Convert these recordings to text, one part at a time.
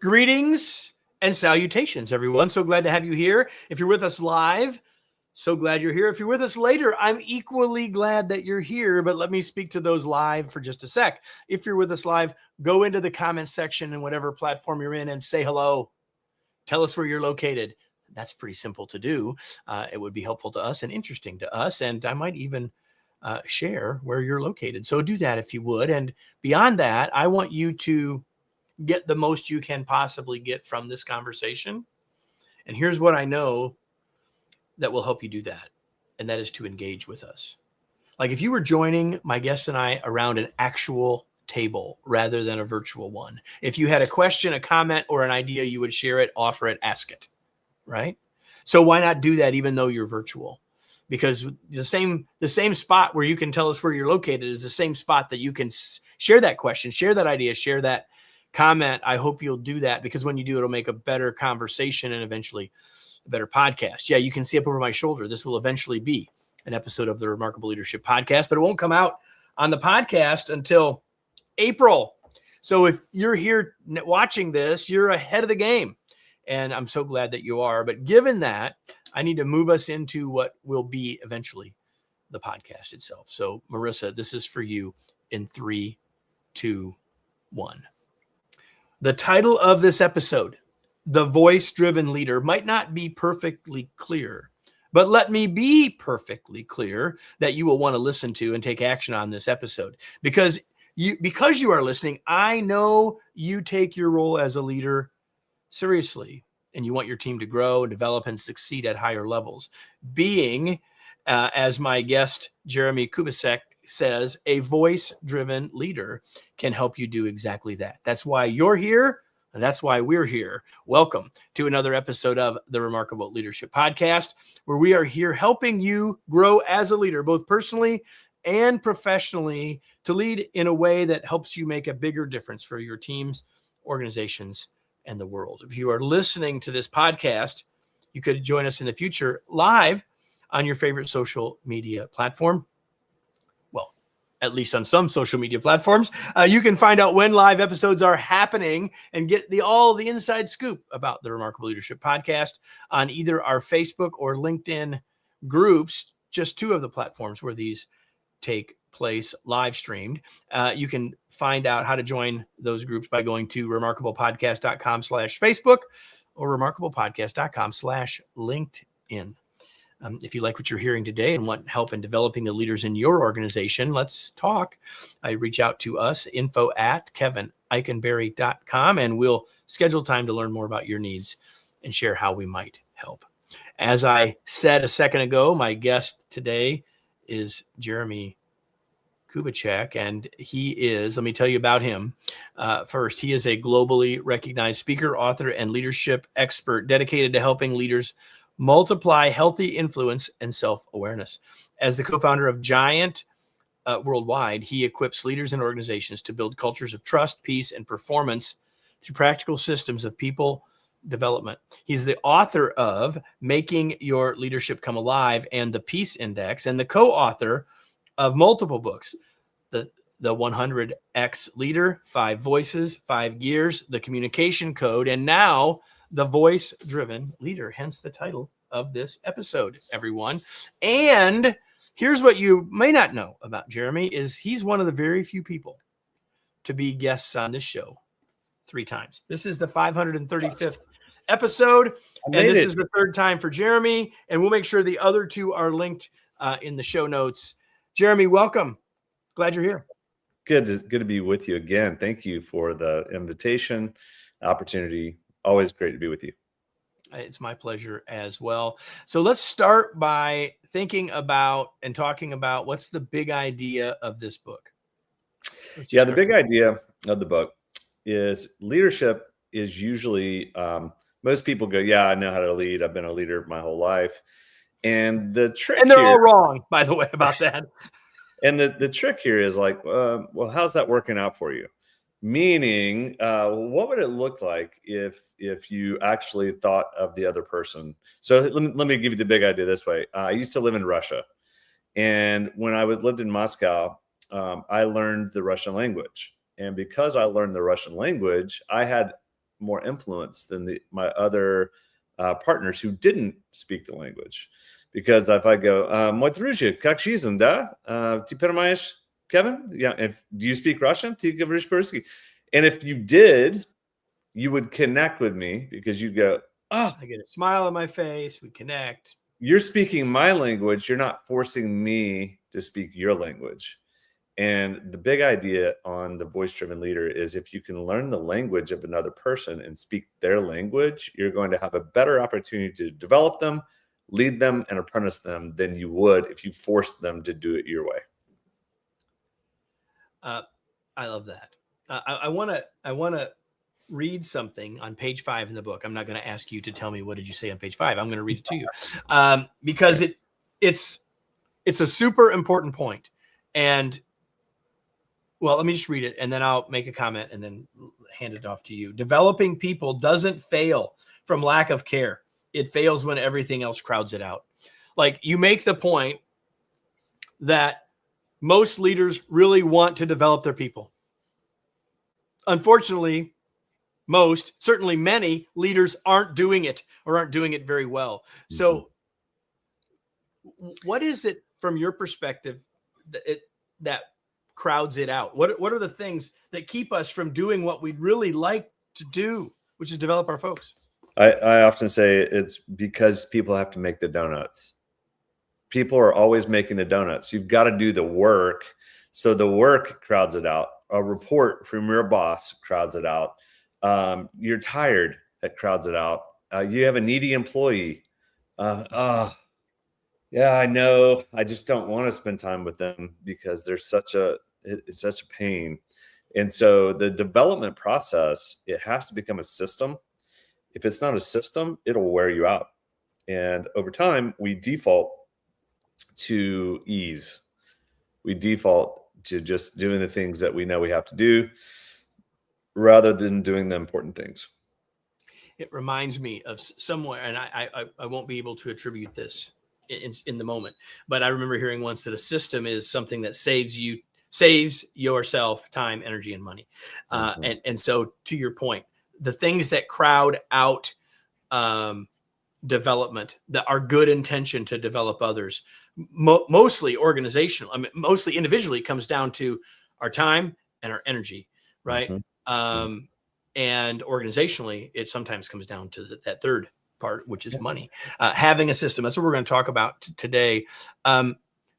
Greetings and salutations, everyone. So glad to have you here. If you're with us live, so glad you're here. If you're with us later, I'm equally glad that you're here, but let me speak to those live for just a sec. If you're with us live, go into the comments section in whatever platform you're in and say hello. Tell us where you're located. That's pretty simple to do. It would be helpful to us and interesting to us, and I might even share where you're located. So do that if you would. And beyond that, I want you to get the most you can possibly get from this conversation. And here's what I know that will help you do that. And that is to engage with us. Like if you were joining my guests and I around an actual table rather than a virtual one, if you had a question, a comment, or an idea, you would share it, offer it, ask it, right? So why not do that even though you're virtual? Because the same spot where you can tell us where you're located is the same spot that you can share that question, share that idea, share that comment. I hope you'll do that, because when you do, it'll make a better conversation and eventually a better podcast. Yeah, you can see up over my shoulder. This will eventually be an episode of the Remarkable Leadership Podcast, but it won't come out on the podcast until April. So if you're here watching this, you're ahead of the game. And I'm so glad that you are. But given that, I need to move us into what will be eventually the podcast itself. So Marissa, this is for you in 3, 2, 1. The title of this episode, The Voice-Driven Leader, might not be perfectly clear, but let me be perfectly clear that you will want to listen to and take action on this episode. Because you are listening, I know you take your role as a leader seriously, and you want your team to grow, develop, and succeed at higher levels. Being, as my guest Jeremie Kubicek says, a voice-driven leader can help you do exactly that. That's why you're here, and that's why we're here. Welcome to another episode of the Remarkable Leadership Podcast, where we are here helping you grow as a leader, both personally and professionally, to lead in a way that helps you make a bigger difference for your teams, organizations, and the world. If you are listening to this podcast, you could join us in the future live on your favorite social media platform. At least on some social media platforms. You can find out when live episodes are happening and get all the inside scoop about the Remarkable Leadership Podcast on either our Facebook or LinkedIn groups, just two of the platforms where these take place live streamed. You can find out how to join those groups by going to remarkablepodcast.com/Facebook or remarkablepodcast.com/LinkedIn. If you like what you're hearing today and want help in developing the leaders in your organization, let's talk. Reach out to us, info@kevinikenberry.com, and we'll schedule time to learn more about your needs and share how we might help. As I said a second ago, my guest today is Jeremie Kubicek, and he is, let me tell you about him first. He is a globally recognized speaker, author, and leadership expert dedicated to helping leaders multiply healthy influence and self-awareness. As the co-founder of Giant Worldwide, he equips leaders and organizations to build cultures of trust, peace, and performance through practical systems of people development. He's the author of Making Your Leadership Come Alive and the Peace Index, and the co-author of multiple books, the 100X Leader, 5 Voices, 5 Gears, The Communication Code, and now The Voice-Driven Leader, hence the title of this episode, everyone. And here's what you may not know about Jeremie is he's one of the very few people to be guests on this show 3 times. This is the 535th episode, and this is the 3rd time for Jeremie, and we'll make sure the other 2 are linked in the show notes. Jeremie, welcome. Glad you're here. Good to be with you again. Thank you for the invitation, opportunity. Always great to be with you. It's my pleasure as well. So let's start by thinking about and talking about what's the big idea of this book. Yeah, the big idea of the book is leadership is usually, most people go, yeah, I know how to lead. I've been a leader my whole life. And the trick and they're all wrong, by the way, about that. And the trick here is like, well, how's that working out for you? Meaning, what would it look like if you actually thought of the other person? So let me give you the big idea this way. I used to live in Russia. And when I lived in Moscow, I learned the Russian language. And because I learned the Russian language, I had more influence than my other partners who didn't speak the language. Because if I go, "Moi дружи, как жизнь, да? Ты понимаешь, Kevin? Yeah, do you speak Russian? Ты говоришь по-русски?" And if you did, you would connect with me because you'd go, "Oh, I get a smile on my face. We connect. You're speaking my language. You're not forcing me to speak your language." And the big idea on the voice-driven leader is if you can learn the language of another person and speak their language, you're going to have a better opportunity to develop them, lead them, and apprentice them than you would if you forced them to do it your way. I love that. I want to read something on page 5 in the book. I'm not going to ask you to tell me what did you say on page 5. I'm going to read it to you because it's a super important point. And well, let me just read it and then I'll make a comment and then hand it off to you. Developing people doesn't fail from lack of care. It fails when everything else crowds it out. Like, you make the point that most leaders really want to develop their people. Unfortunately, certainly many leaders aren't doing it or aren't doing it very well. So what is it from your perspective that crowds it out? What are the things that keep us from doing what we'd really like to do, which is develop our folks? I often say it's because people have to make the donuts. People are always making the donuts. You've got to do the work. So the work crowds it out. A report from your boss crowds it out. You're tired, that crowds it out. You have a needy employee. Yeah, I know. I just don't want to spend time with them because it's such a pain. And so the development process, it has to become a system. If it's not a system, it'll wear you out. And over time, we default to ease. We default to just doing the things that we know we have to do rather than doing the important things. It reminds me of somewhere, and I won't be able to attribute this in the moment, but I remember hearing once that a system is something that saves yourself time, energy, and money. And so, to your point, the things that crowd out development, that are good intention to develop others, mostly organizational, mostly individually, comes down to our time and our energy, right? And organizationally, it sometimes comes down to that third part, which is money. Having a system. That's what we're going to talk about today.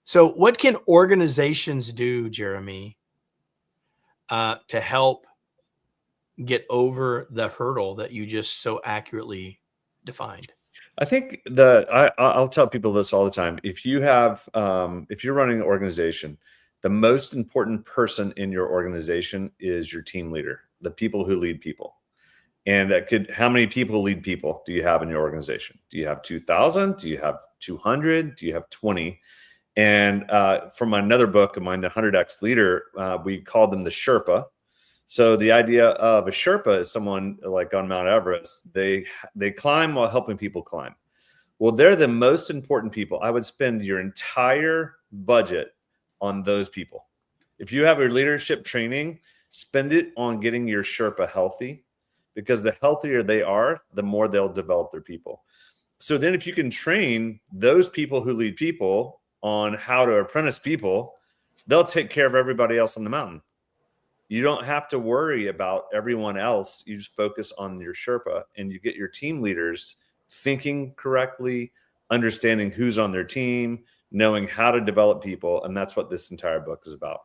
So what can organizations do, Jeremie, to help get over the hurdle that you just so accurately defined? I think I'll tell people this all the time. If you're running an organization, the most important person in your organization is your team leader, the people who lead people. And how many people lead people do you have in your organization? Do you have 2,000? Do you have 200? Do you have 20? And from another book of mine, The 100X Leader, we called them the Sherpa. So the idea of a Sherpa is someone like on Mount Everest. They climb while helping people climb. Well, they're the most important people. I would spend your entire budget on those people. If you have your leadership training, spend it on getting your Sherpa healthy, because the healthier they are, the more they'll develop their people. So then if you can train those people who lead people on how to apprentice people, they'll take care of everybody else on the mountain. You don't have to worry about everyone else. You just focus on your Sherpa, and you get your team leaders thinking correctly, understanding who's on their team, knowing how to develop people. And that's what this entire book is about.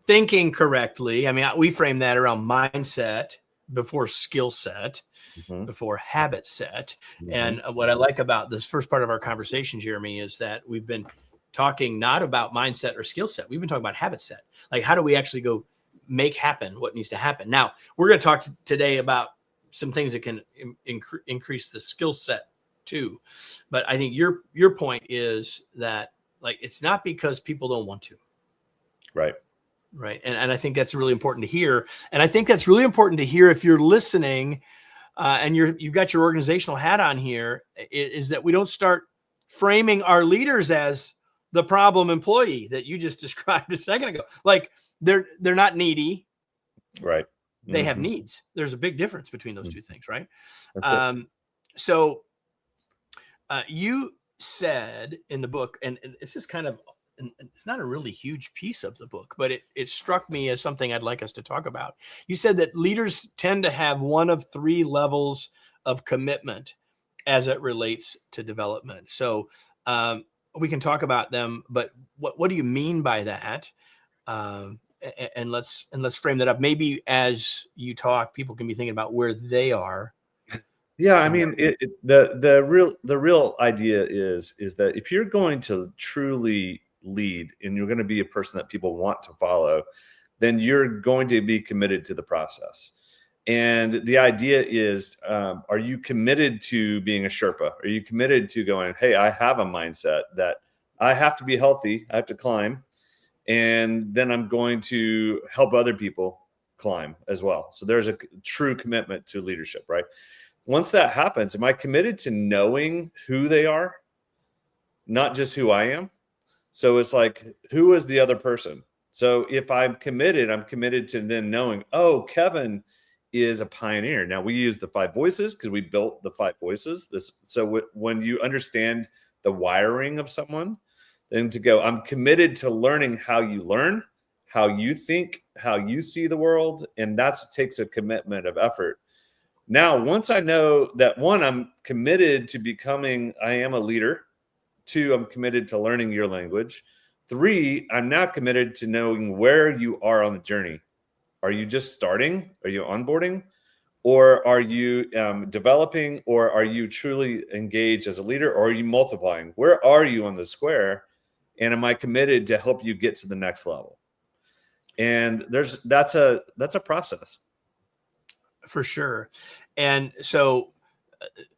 Thinking correctly. I mean, we frame that around mindset before skill set, before habit set. And what I like about this first part of our conversation, Jeremie, is that we've been talking not about mindset or skill set. We've been talking about habit set. Like, how do we actually go make happen what needs to happen? Now, we're going to talk today about some things that can increase the skill set too. But I think your point is that, like, it's not because people don't want to. Right. And I think that's really important to hear. And I think that's really important to hear if you're listening and you've got your organizational hat on here, is that we don't start framing our leaders as the problem employee that you just described a second ago. Like, they're not needy. Right. they have Mhm. needs. There's a big difference between those Mhm. two things, right? That's it. So you said in the book, and this is kind of, and it's not a really huge piece of the book, but it struck me as something I'd like us to talk about. You said that leaders tend to have one of three levels of commitment as it relates to development. So we can talk about them, but what do you mean by that? And let's frame that up. Maybe as you talk, people can be thinking about where they are. Yeah, I in mean, the real idea is that if you're going to truly lead and you're going to be a person that people want to follow, then you're going to be committed to the process. And the idea is, are you committed to being a Sherpa? Are you committed to going, hey, I have a mindset that I have to be healthy, I have to climb, and then I'm going to help other people climb as well. So there's a true commitment to leadership, right? Once that happens, am I committed to knowing who they are, not just who I am? So it's like, who is the other person? So if I'm committed to then knowing, oh, Kevin is a pioneer. Now we use the 5 voices because we built the 5 voices. When you understand the wiring of someone, then to go, I'm committed to learning how you learn, how you think, how you see the world, and that takes a commitment of effort. Now, once I know that, one, I'm committed to becoming, I am a leader. 2, I'm committed to learning your language. 3, I'm now committed to knowing where you are on the journey. Are you just starting? Are you onboarding? Or are you developing? Or are you truly engaged as a leader? Or are you multiplying? Where are you on the square? And am I committed to help you get to the next level? And that's a process. For sure. And so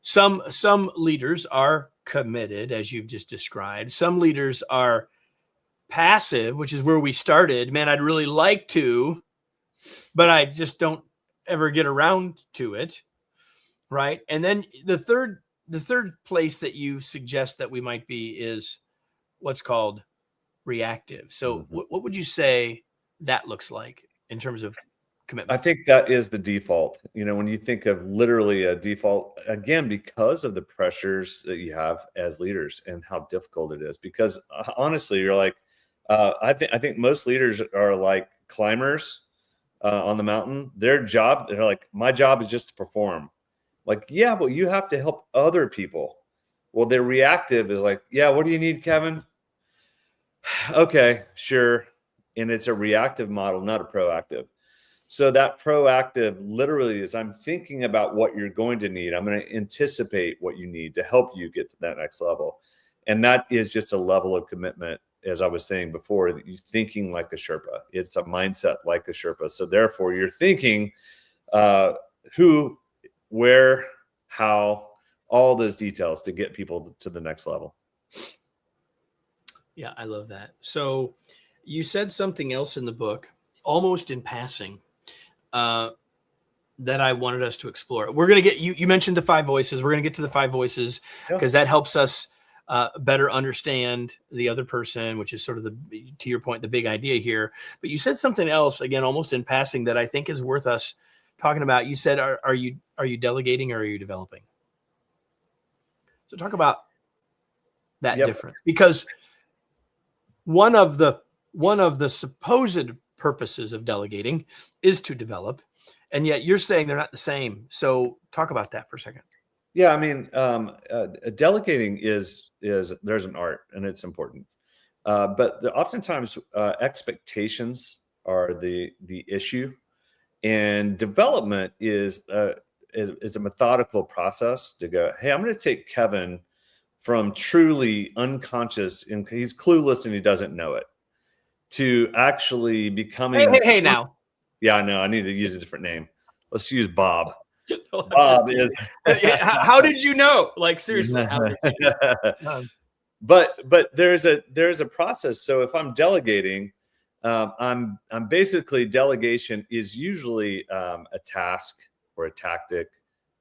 some leaders are committed, as you've just described. Some leaders are passive, which is where we started. Man, I'd really like to, but I just don't ever get around to it. Right. And then the third place that you suggest that we might be is what's called reactive. So what would you say that looks like in terms of commitment? I think that is the default. When you think of literally a default, again, because of the pressures that you have as leaders and how difficult it is. Because honestly, you're like, I think most leaders are like climbers on the mountain. They're like, my job is just to perform. Like, yeah, but you have to help other people. Well, their reactive is like, yeah, what do you need, Kevin? Okay, sure. And it's a reactive model, not a proactive. So that proactive literally is, I'm thinking about what you're going to need. I'm going to anticipate what you need to help you get to that next level. And that is just a level of commitment, as I was saying before, that you're thinking like a Sherpa. It's a mindset like a Sherpa. So therefore, you're thinking who, where, how, all those details to get people to the next level. Yeah, I love that. So you said something else in the book, almost in passing, that I wanted us to explore. We're going to get, you mentioned the 5 voices. We're going to get to the 5 voices because that helps us better understand the other person, which is sort of to your point, the big idea here. But you said something else, again, almost in passing, that I think is worth us talking about. You said, are you delegating or are you developing? So talk about that difference, because one of the supposed purposes of delegating is to develop, and yet you're saying they're not the same. So talk about that for a second. Yeah, I mean, delegating is there's an art, and it's important. But oftentimes expectations are the issue, and development is a methodical process to go, hey, I'm going to take Kevin from truly unconscious, and he's clueless and he doesn't know it, to actually becoming. Hey, now. Yeah, I know. I need to use a different name. Let's use Bob. No, Bob is. How did you know? Like, seriously, how did you know? But there's a process. So if I'm delegating, I'm basically, delegation is usually a task or a tactic,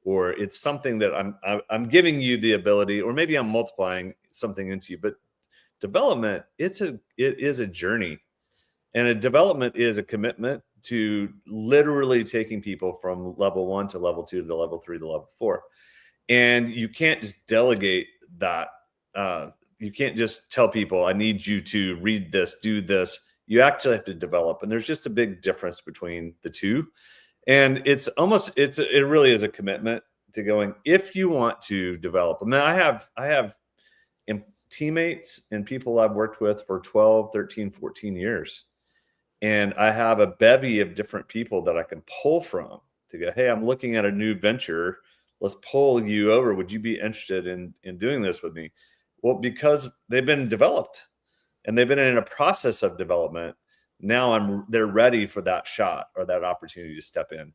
or it's something that I'm giving you the ability, or maybe I'm multiplying something into you. But development, it is a journey, and a development is a commitment to literally taking people from level 1 to level 2 to level 3 to level 4. And you can't just delegate that. You can't just tell people, I need you to read this, do this. You actually have to develop. And there's just a big difference between the two. And it really is a commitment to going, if you want to develop. I mean, I have teammates and people I've worked with for 12, 13, 14 years. And I have a bevy of different people that I can pull from to go, hey, I'm looking at a new venture. Let's pull you over. Would you be interested in doing this with me? Well, because they've been developed and they've been in a process of development. Now they're ready for that shot or that opportunity to step in.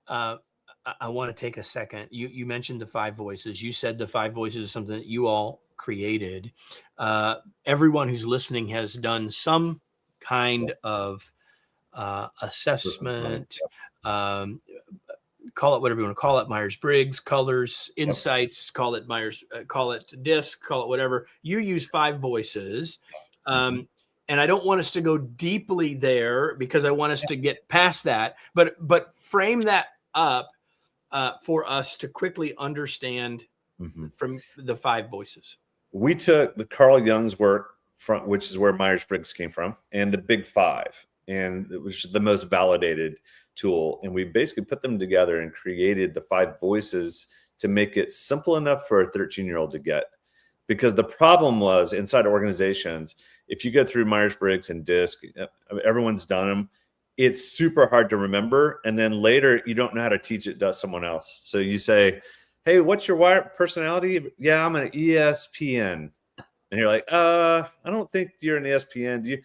I want to take a second. You mentioned the 5 voices. You said the 5 voices is something that you all created. Everyone who's listening has done some kind of assessment, call it whatever you want to call it, Myers-Briggs, colors, insights, call it call it DISC, call it whatever. You use 5 voices. And I don't want us to go deeply there because I want us to get past that, but frame that up for us to quickly understand from the 5 voices. We took the Carl Jung's work which is where Myers-Briggs came from, and the Big 5, and it was the most validated tool. And we basically put them together and created the 5 voices to make it simple enough for a 13-year-old to get. Because the problem was inside organizations, if you go through Myers-Briggs and DISC, everyone's done them. It's super hard to remember. And then later, you don't know how to teach it to someone else. So you say, hey, what's your personality? Yeah, I'm an ESPN. And you're like, I don't think you're an ESPN.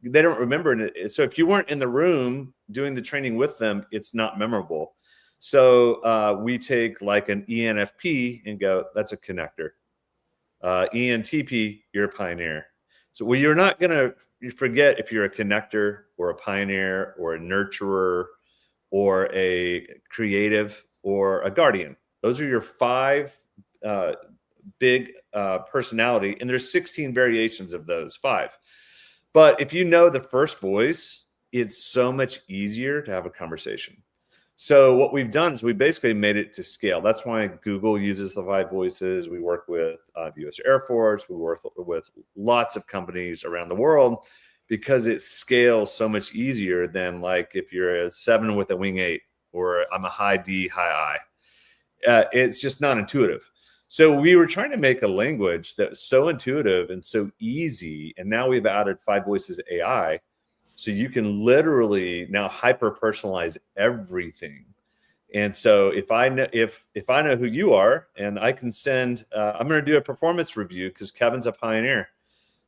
They don't remember it. So if you weren't in the room doing the training with them, it's not memorable. So we take like an ENFP and go, that's a connector. ENTP, you're a pioneer. So you're not going to forget if you're a connector or a pioneer or a nurturer or a creative or a guardian. Those are your 5 big personality. And there's 16 variations of those 5. But if you know the first voice, it's so much easier to have a conversation. So what we've done is we basically made it to scale. That's why Google uses the 5 voices. We work with the U.S. Air Force. We work with lots of companies around the world because it scales so much easier than like if you're a 7 with a wing 8 or I'm a high D, high I. It's just not intuitive. So we were trying to make a language that's so intuitive and so easy. And now we've added 5 voices AI. So you can literally now hyper personalize everything. And so if I know who you are, and I can send, I'm going to do a performance review because Kevin's a pioneer.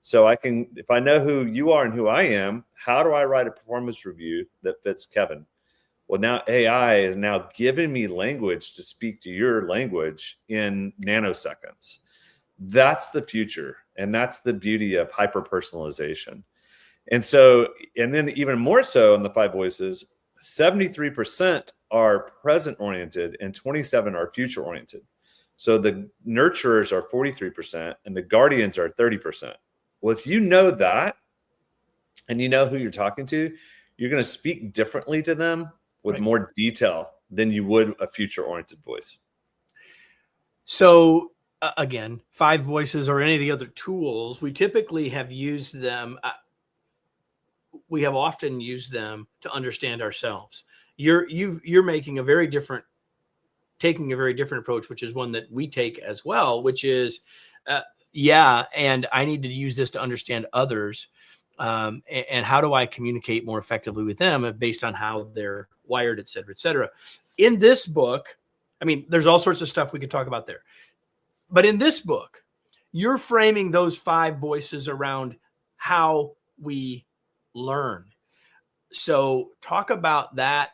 So if I know who you are and who I am, how do I write a performance review that fits Kevin? Well, now AI is now giving me language to speak to your language in nanoseconds. That's the future. And that's the beauty of hyper personalization. And then even more so in the 5 voices, 73% are present oriented and 27 are future oriented. So the nurturers are 43% and the guardians are 30%. Well, if you know that and you know who you're talking to, you're going to speak differently to them with more detail than you would a future oriented voice. So again, 5 voices or any of the other tools, we typically have used them. We have often used them to understand ourselves. You're taking a very different approach, which is one that we take as well, which is, and I need to use this to understand others. And how do I communicate more effectively with them based on how they're wired, et cetera, et cetera. In this book, I mean, there's all sorts of stuff we could talk about there. But in this book, you're framing those 5 voices around how we learn. So talk about that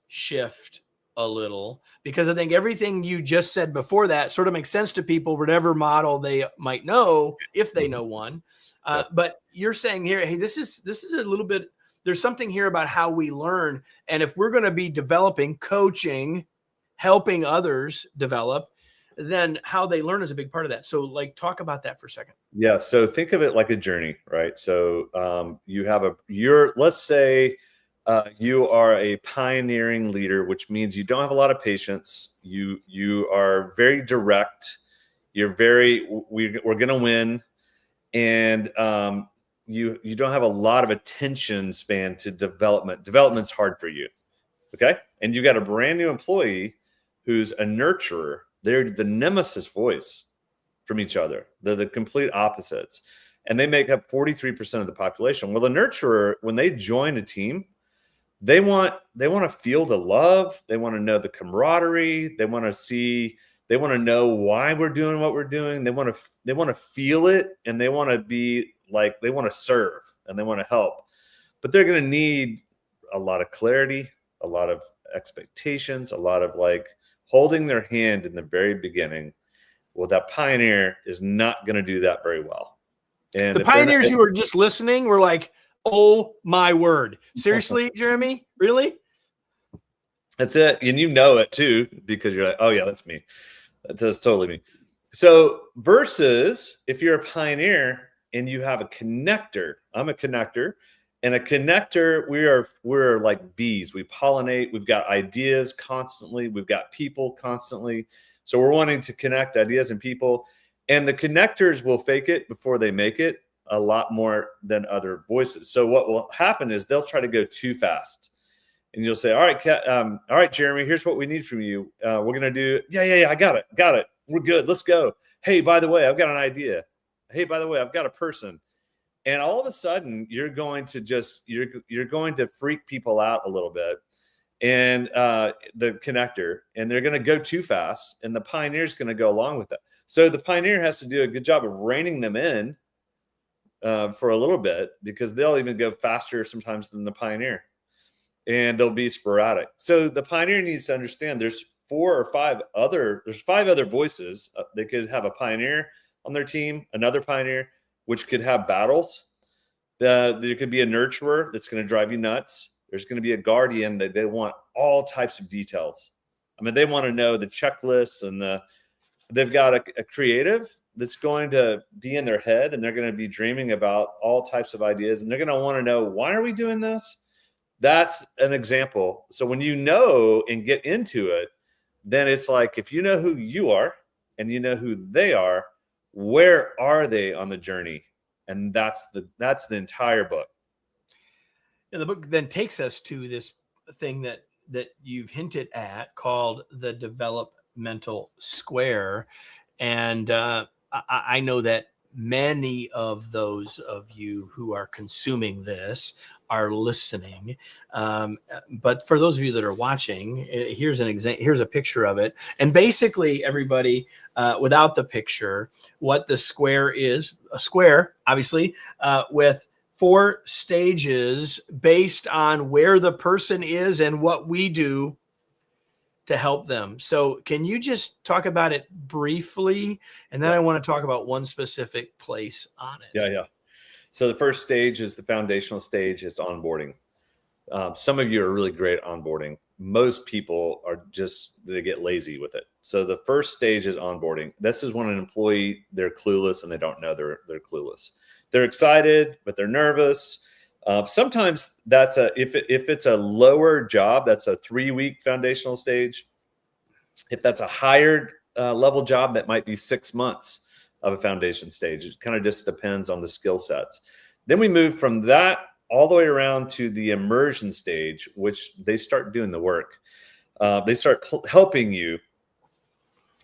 shift a little, because I think everything you just said before that sort of makes sense to people, whatever model they might know, if they know one. But you're saying here, hey, this is a little bit, there's something here about how we learn. And if we're going to be developing, coaching, helping others develop, then how they learn is a big part of that. So like, talk about that for a second. Yeah. So think of it like a journey, right? So let's say you are a pioneering leader, which means you don't have a lot of patience. You are very direct. We're going to win. And you don't have a lot of attention span to development. Development's hard for you. Okay. And you got a brand new employee who's a nurturer. They're the nemesis voice from each other. They're the complete opposites. And they make up 43% of the population. Well, the nurturer, when they join a team, they want to feel the love. They want to know the camaraderie. They want to know why we're doing what we're doing. They want to feel it, and they want to be like, they want to serve and they want to help. But they're going to need a lot of clarity, a lot of expectations, a lot of like holding their hand in the very beginning. Well, that pioneer is not going to do that very well. And the pioneers who are just listening were like, oh my word. Seriously, Jeremie? Really? That's it. And you know it too, because you're like, oh yeah, that's me. That's totally me. So versus if you're a pioneer and you have a connector, I'm a connector, and a connector, we're like bees. We pollinate. We've got ideas constantly. We've got people constantly. So we're wanting to connect ideas and people. And the connectors will fake it before they make it a lot more than other voices. So what will happen is they'll try to go too fast. And you'll say, all right, Jeremie, here's what we need from you. We're going to do, yeah, I got it. We're good. Let's go. Hey, by the way, I've got an idea. Hey, by the way, I've got a person. And all of a sudden, you're going to freak people out a little bit. And the connector, and they're going to go too fast, and the pioneer's going to go along with that. So the pioneer has to do a good job of reining them in for a little bit, because they'll even go faster sometimes than the pioneer, and they'll be sporadic. So the pioneer needs to understand there's five other voices. They could have a pioneer on their team, another pioneer, which could have battles. There could be a nurturer that's going to drive you nuts. There's going to be a guardian that they want all types of details. I mean, they want to know the checklists, and they've got a creative that's going to be in their head, and they're going to be dreaming about all types of ideas, and they're going to want to know, why are we doing this? That's an example. So when you know and get into it, then it's like, if you know who you are and you know who they are, where are they on the journey? And that's the entire book. And the book then takes us to this thing that you've hinted at, called the developmental square. And I know that many of those of you who are consuming this are listening. But for those of you that are watching, here's a picture of it. And basically, everybody, without the picture, what the square is, a square, obviously, with 4 stages based on where the person is and what we do to help them. So can you just talk about it briefly? And then I want to talk about one specific place on it. Yeah. So the first stage is the foundational stage. It's onboarding. Some of you are really great at onboarding. Most people they get lazy with it. So the first stage is onboarding. This is when an employee, they're clueless and they don't know they're clueless. They're excited, but they're nervous. Sometimes if it's a lower job, that's a 3-week foundational stage. If that's a higher level job, that might be 6 months of a foundation stage. It kind of just depends on the skill sets. Then we move from that all the way around to the immersion stage, which they start doing the work. They start helping you.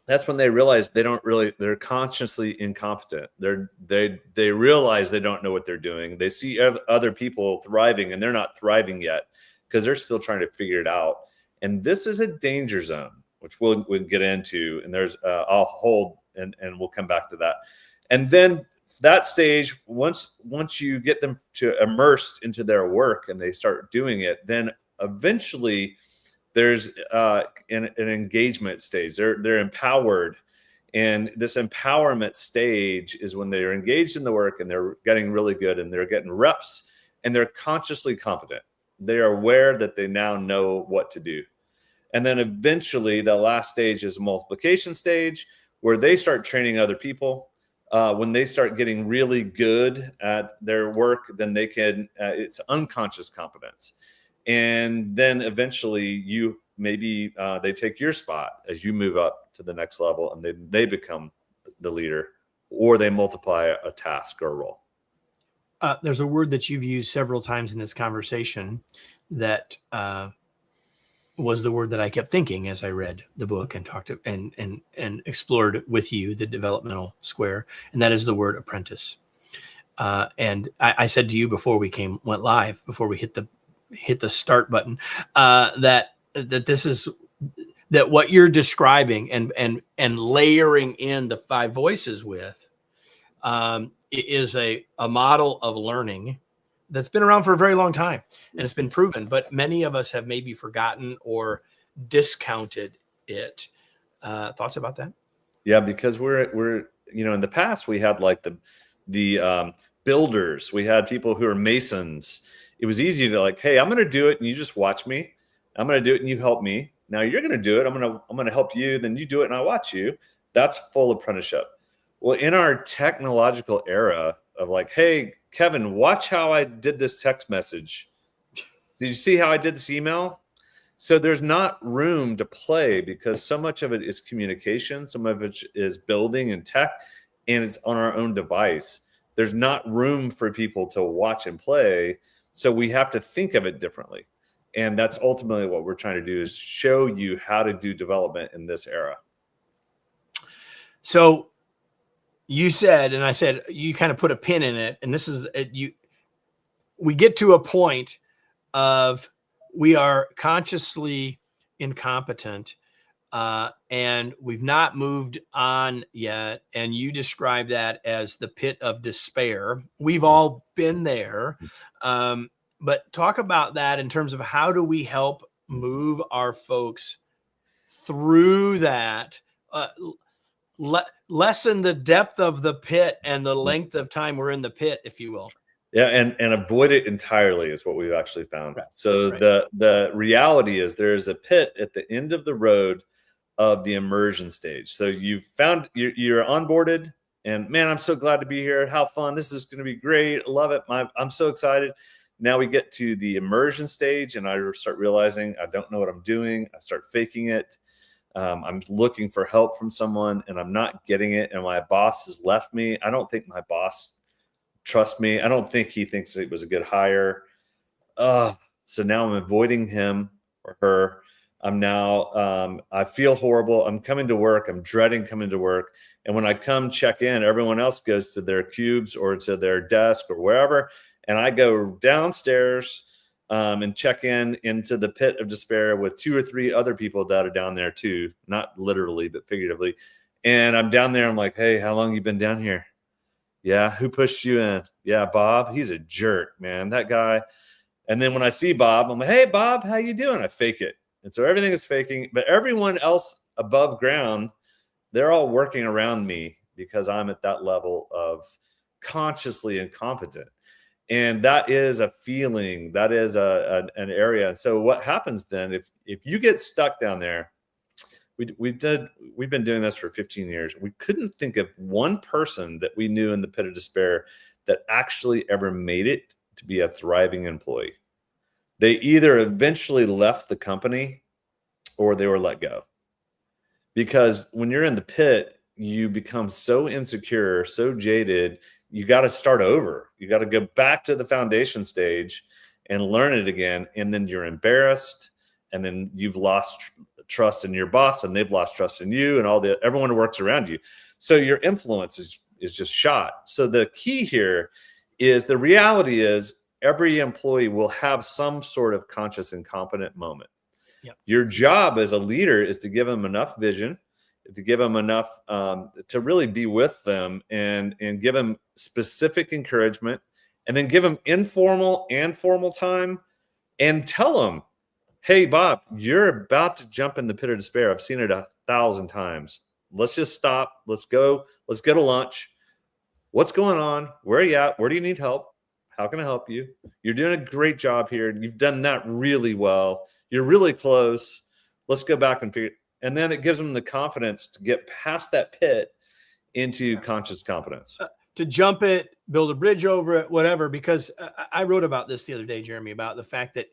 That's when they realize they're consciously incompetent. They realize they don't know what they're doing. They see other people thriving, and they're not thriving yet because they're still trying to figure it out. And this is a danger zone, which we'll get into. And I'll hold and we'll come back to that. And then that stage, once you get them to immersed into their work and they start doing it, then eventually there's an engagement stage. They're empowered. And this empowerment stage is when they're engaged in the work and they're getting really good and they're getting reps and they're consciously competent. They are aware that they now know what to do. And then eventually the last stage is a multiplication stage where they start training other people. When they start getting really good at their work, then they can, it's unconscious competence. And then eventually you maybe they take your spot as you move up to the next level, and then they become the leader, or they multiply a task or a role. There's a word that you've used several times in this conversation that was the word that I kept thinking as I read the book and talked to, and explored with you the developmental square, and that is the word apprentice. And I said to you before we went live, before we hit the start button, that this is that what you're describing and layering in the 5 voices with is a model of learning that's been around for a very long time, and it's been proven, but many of us have maybe forgotten or discounted it. Thoughts about that? Yeah, because we're in the past we had like the builders, we had people who are masons. It was easy to like, hey, I'm going to do it and you just watch me. I'm going to do it and you help me. Now you're going to do it. I'm going to help you. Then you do it and I watch you. That's full apprenticeship. Well, in our technological era of like, hey, Kevin, watch how I did this text message. Did you see how I did this email? So there's not room to play because so much of it is communication. Some of it is building and tech, and it's on our own device. There's not room for people to watch and play. So we have to think of it differently. And that's ultimately what we're trying to do, is show you how to do development in this era. So you said, and I said, you kind of put a pin in it. And this is we get to a point of we are consciously incompetent, and we've not moved on yet. And you describe that as the pit of despair. We've all been there. But talk about that in terms of how do we help move our folks through that, lessen the depth of the pit and the length of time we're in the pit, if you will. Yeah, and avoid it entirely is what we've actually found. Right. So Right. The reality is there's a pit at the end of the road of the immersion stage. So you've found you're onboarded, and man, I'm so glad to be here. How fun! This is going to be great. I love it. I'm so excited. Now we get to the immersion stage, and I start realizing I don't know what I'm doing. I start faking it. I'm looking for help from someone, and I'm not getting it. And my boss has left me. I don't think my boss trusts me. I don't think he thinks it was a good hire. So now I'm avoiding him or her. I'm now, I feel horrible. I'm coming to work. I'm dreading coming to work. And when I come check in, everyone else goes to their cubes or to their desk or wherever. And I go downstairs and check into the pit of despair with 2 or 3 other people that are down there too. Not literally, but figuratively. And I'm down there. I'm like, hey, how long you been down here? Yeah. Who pushed you in? Yeah, Bob. He's a jerk, man. That guy. And then when I see Bob, I'm like, hey, Bob, how you doing? I fake it. And so everything is faking, but everyone else above ground, they're all working around me because I'm at that level of consciously incompetent. And that is a feeling, that is an area. And so what happens then, if you get stuck down there, we've been doing this for 15 years. We couldn't think of one person that we knew in the pit of despair that actually ever made it to be a thriving employee. They either eventually left the company or they were let go. Because when you're in the pit, you become so insecure, so jaded, you got to start over. You got to go back to the foundation stage and learn it again. And then you're embarrassed. And then you've lost trust in your boss, and they've lost trust in you and everyone who works around you. So your influence is just shot. So the key here is, the reality is every employee will have some sort of conscious incompetent moment. Yep. Your job as a leader is to give them enough vision, to give them enough to really be with them and give them specific encouragement, and then give them informal and formal time and tell them, hey, Bob, you're about to jump in the pit of despair. I've seen it 1,000 times. Let's just stop. Let's go. Let's get a lunch. What's going on? Where are you at? Where do you need help? How can I help you? You're doing a great job here. You've done that really well. You're really close. Let's go back and figure. And then it gives them the confidence to get past that pit into conscious competence. To jump it, build a bridge over it, whatever. Because I wrote about this the other day, Jeremy, about the fact that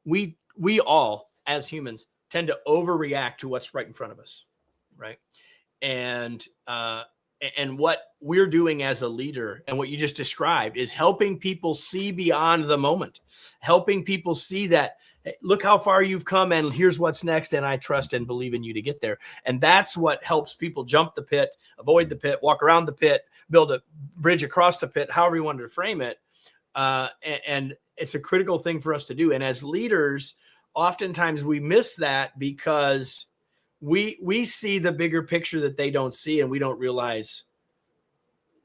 we all, as humans, tend to overreact to what's right in front of us, right? And what we're doing as a leader and what you just described is helping people see beyond the moment, helping people see that, hey, look how far you've come and here's what's next. And I trust and believe in you to get there. And that's what helps people jump the pit, avoid the pit, walk around the pit, build a bridge across the pit, however you wanted to frame it. And it's a critical thing for us to do. And as leaders, oftentimes we miss that because we see the bigger picture that they don't see, and we don't realize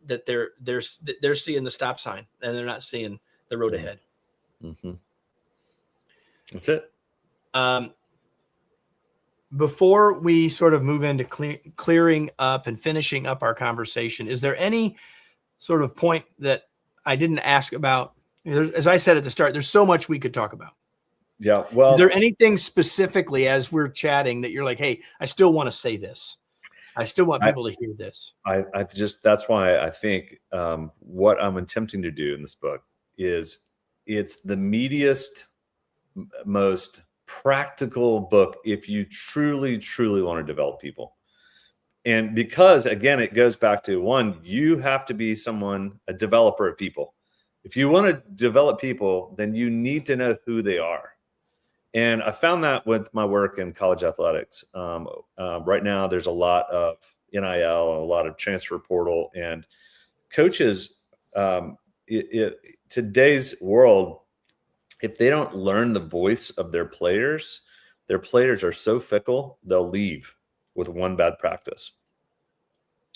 that they're seeing the stop sign and they're not seeing the road ahead. Mm-hmm. That's it. Before we sort of move into clearing up and finishing up our conversation, is there any sort of point that I didn't ask about? As I said at the start, there's so much we could talk about. Yeah. Well, is there anything specifically as we're chatting that you're like, hey, I still want to say this. I still want people to hear this. I just, that's why I think what I'm attempting to do in this book is it's the meatiest, most practical book if you truly, truly want to develop people. And because, again, it goes back to one, you have to be a developer of people. If you want to develop people, then you need to know who they are. And I found that with my work in college athletics. Right now, there's a lot of NIL, a lot of transfer portal, and coaches. Today's world, if they don't learn the voice of their players are so fickle, they'll leave with one bad practice.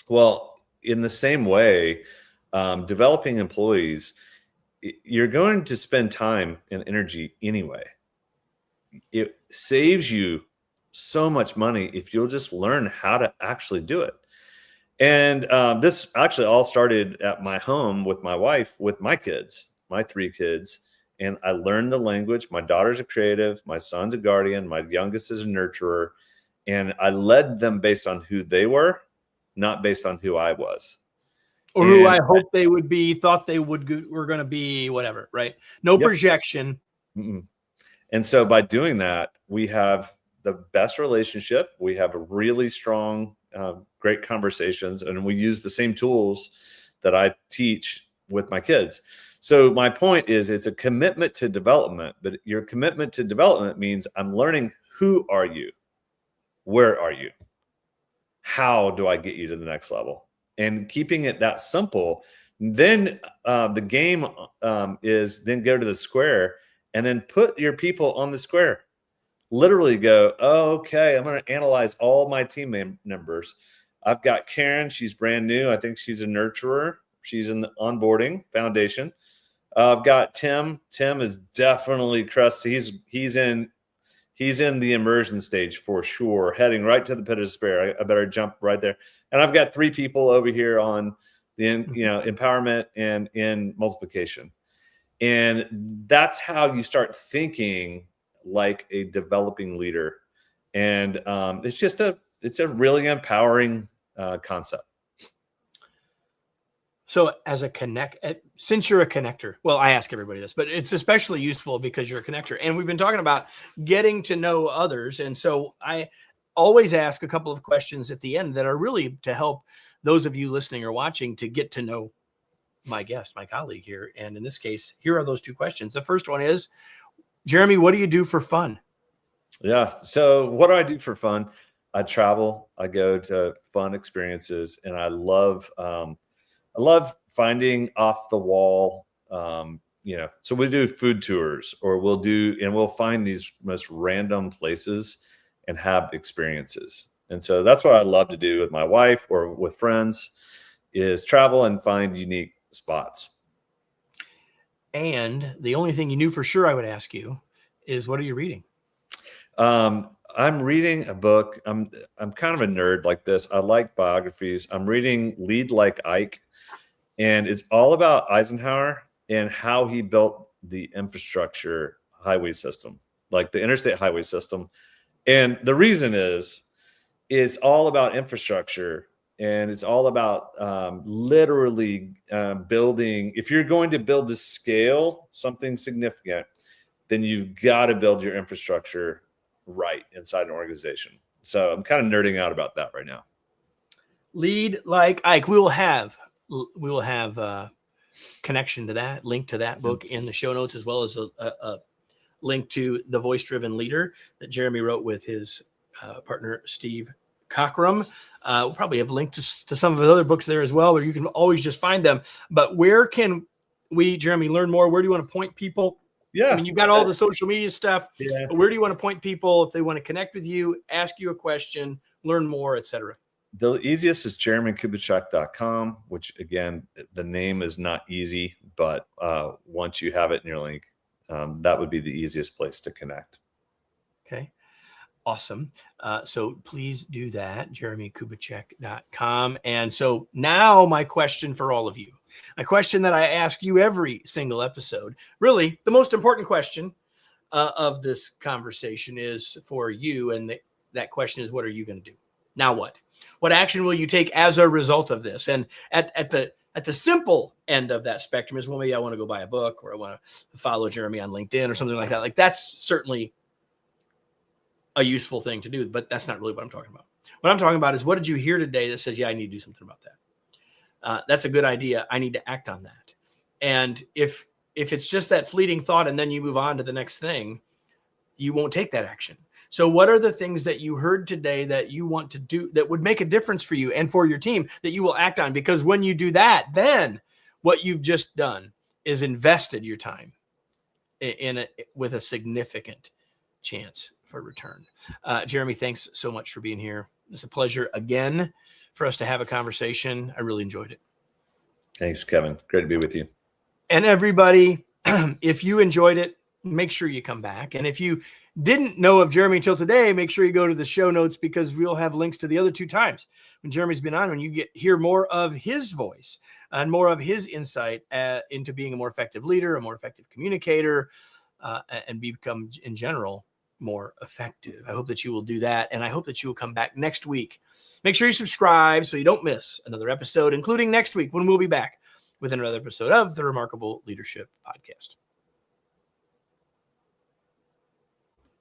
Well, in the same way, developing employees, you're going to spend time and energy anyway. It saves you so much money if you'll just learn how to actually do it. And this actually all started at my home with my wife, with my kids, my 3 kids. And I learned the language. My daughter's a creative. My son's a guardian. My youngest is a nurturer. And I led them based on who they were, not based on who I was. Or who I hoped they would be, thought they were going to be, whatever, right? No projection. Mm-mm. And so by doing that, we have the best relationship. We have a really strong, great conversations, and we use the same tools that I teach with my kids. So my point is, it's a commitment to development, but your commitment to development means I'm learning, who are you? Where are you? How do I get you to the next level? And keeping it that simple. Then the game is then go to the square and then put your people on the square. Literally go, oh, okay, I'm going to analyze all my team members. I've got Karen. She's brand new. I think she's a nurturer. She's in the onboarding foundation. I've got Tim. Tim is definitely crusty. He's in the immersion stage for sure, heading right to the pit of despair. I better jump right there. And I've got 3 people over here on the empowerment and in multiplication. And that's how you start thinking like a developing leader. And it's a really empowering concept. So as since you're a connector, well, I ask everybody this, but it's especially useful because you're a connector. And we've been talking about getting to know others. And so I always ask a couple of questions at the end that are really to help those of you listening or watching to get to know my guest, my colleague here. And in this case, here are those 2 questions. The first one is, Jeremie, what do you do for fun? Yeah. So what do I do for fun? I travel, I go to fun experiences, and I love finding off the wall, so we do food tours, or we'll find these most random places and have experiences. And so that's what I love to do with my wife or with friends, is travel and find unique spots. And the only thing you knew for sure I would ask you is, what are you reading? I'm reading a book. I'm kind of a nerd like this. I like biographies. I'm reading Lead Like Ike, and it's all about Eisenhower and how he built the infrastructure highway system, like the interstate highway system. And the reason is it's all about infrastructure, and it's all about literally building. If you're going to build to scale something significant, then you've got to build your infrastructure right inside an organization. So I'm kind of nerding out about that right now. Lead like Ike. We will have connection to that, link to that book in the show notes, as well as a link to The Voice Driven Leader that Jeremie wrote with his partner, Steve Cockrum. We'll probably have links to some of his other books there as well, where you can always just find them. But where can we, Jeremie, learn more? Where do you want to point people? Yeah. I mean, you've got all the social media stuff. Yeah. But where do you want to point people if they want to connect with you, ask you a question, learn more, etc.? The easiest is jeremiekubicek.com, which again, the name is not easy, but once you have it in your link, that would be the easiest place to connect. Okay. Awesome. So please do that, jeremiekubicek.com. And so now my question for all of you, my question that I ask you every single episode, really the most important question of this conversation is for you. And that question is, what are you going to do? Now what? What action will you take as a result of this? And at the simple end of that spectrum is, well, maybe I want to go buy a book, or I want to follow Jeremie on LinkedIn or something like that. Like, that's certainly a useful thing to do, but that's not really what I'm talking about. What I'm talking about is, what did you hear today that says, yeah, I need to do something about that? That's a good idea. I need to act on that. And if it's just that fleeting thought and then you move on to the next thing, you won't take that action. So what are the things that you heard today that you want to do that would make a difference for you and for your team that you will act on? Because when you do that, then what you've just done is invested your time with a significant chance for return. Jeremie, thanks so much for being here. It's a pleasure again for us to have a conversation. I really enjoyed it. Thanks, Kevin. Great to be with you. And everybody, if you enjoyed it, make sure you come back. And if you didn't know of Jeremie until today, make sure you go to the show notes, because we'll have links to the other two times when Jeremie's been on, when you hear more of his voice and more of his insight into being a more effective leader, a more effective communicator, and become, in general, more effective. I hope that you will do that. And I hope that you will come back next week. Make sure you subscribe so you don't miss another episode, including next week when we'll be back with another episode of the Remarkable Leadership Podcast.